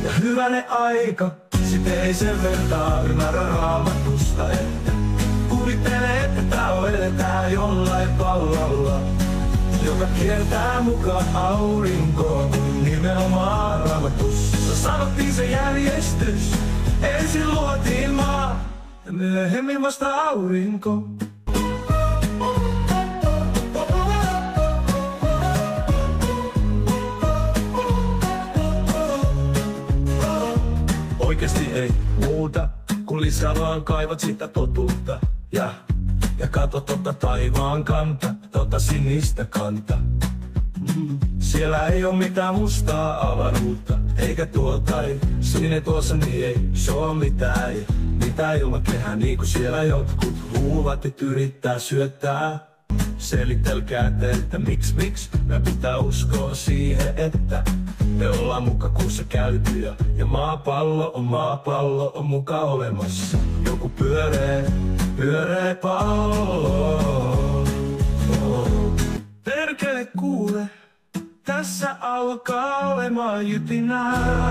Ja hyvänen aika, sit ei sen vertaa ymmärrä Raamatusta, että kuvittele, että tää eletään jollain pallolla, joka kiertää mukaan aurinkoon. Nimenomaan Raamatussa sanottiin se järjestys. Ensin luotiin maa ja myöhemmin vasta aurinko. Oikeesti ei muuta, kun lisää vaan kaivat sitä totuutta. Ja kato tota taivaan kanta, tota sinistä kanta. Siellä ei oo mitään mustaa avaruutta, eikä tuo tai sinne tuossa niin ei se oo mitään. Mitä ilman kehää niinku siellä jotkut huuvat, et yrittää syöttää. Selitelkää te, että miksi me pitää uskoa siihen, että me ollaan muka kuussa käytyjä. Ja maapallo on muka olemassa. Joku pyöreä pallo. Perkele kuule, tässä alkaa olemaan jytinää.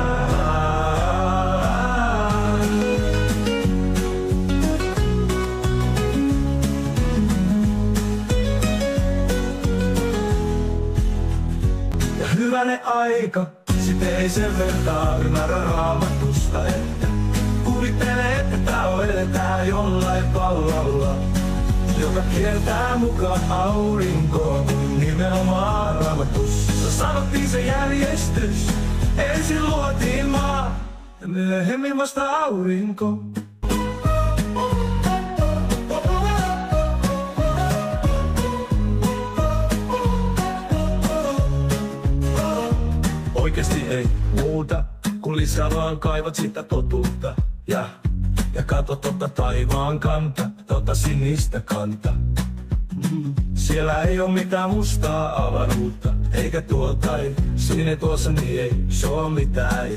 Ja hyvänen aika, sit ei sen vertaa ymmärrä Raamatusta, että kuvittele, että tää eletään jollain pallolla, joka kiertää mukaan aurinkoon. Nimenomaan Raamatussa sanottiin se järjestys. Ensin luotiin maa ja myöhemmin vasta aurinko. Oikeesti ei muuta, kun lisää vaan kaivat sitä totuutta. Ja kato tota taivaan kanta, tota sinistä kanta. Siellä ei oo mitään mustaa avaruutta, eikä tuo tai sinne tuossa niin ei se oo mitään.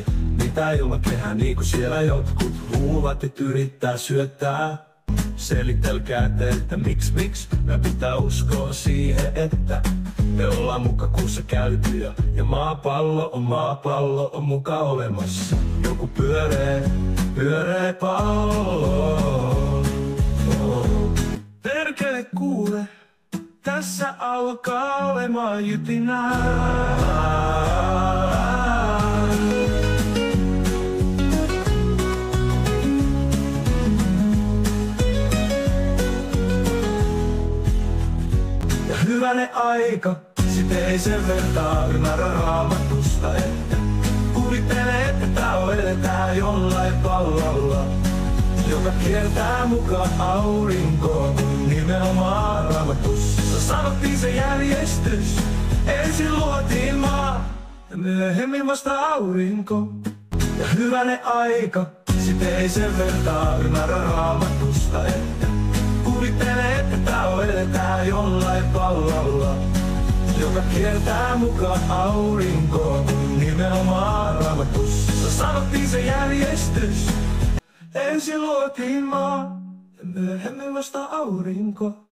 Mitä ilman kehää niinku siellä jotkut huuvat, et yrittää syöttää. Selitelkää te, että miksi me pitää uskoa siihen, että me ollaan muka kuussa käytyjä. Ja maapallo on muka olemassa. Joku pyöreä pallo. Perkele kuule, tässä alkaa olemaan jytinää. Ja hyvänen aika, sit ei sen vertaa ymmärrä Raamatusta, että kuvittele, että tää eletään jollain pallolla, joka kiertää mukaan aurinkoon. Nimenomaan Raamatussa sanottiin se järjestys. Ensin luotiin maa ja myöhemmin vasta aurinko. Ja hyvänen aika, sit ei sen vertaa ymmärrä Raamatusta, että kuvittele, että tää eletään jollain pallolla, joka kiertää mukaan aurinkoon. Nimenomaan Raamatussa sanottiin se järjestys. Ensin luotiin maa ja myöhemmin vasta aurinko.